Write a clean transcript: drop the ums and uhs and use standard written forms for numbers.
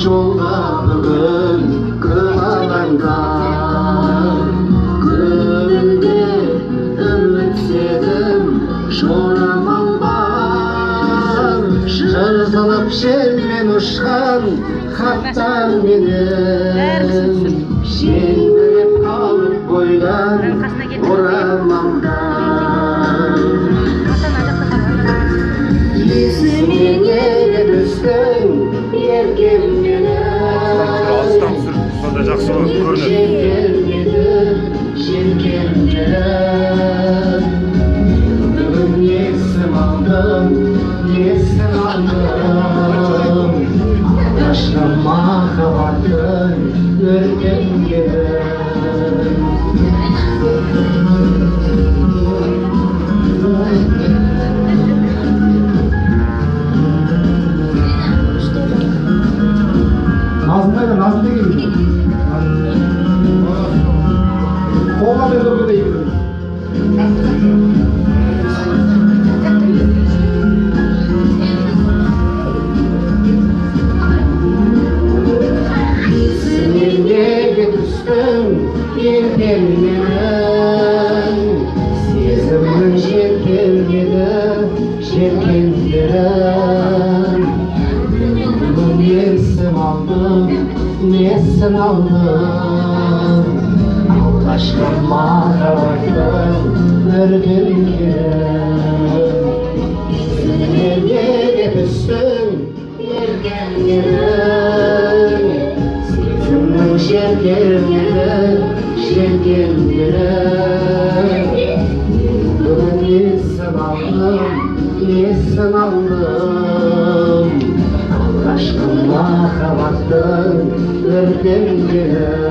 жолда бүгін кыналаңдар көңілде үмітсізім жорамал бар жыр салып желмен ұшқан хаттар менен желбіреп қалып қойған орамалдар есіме неге түстің алыстан түсіріп сонда жақсы көрінеді. бүгін есім алдым алғашқы махаббаттың өртенгенін Nazım'dayla Nazım ne geliyor? Oğlan da burada değil. Neге түстің ертеңнен сезімнің желкендерін бүгін есім алдым алғашқы махаббаттың өртенгенін неге түстің ертеңнен сезімнің желкендерін бүгін есім алдым алғашқы махаббаттың өртенгенін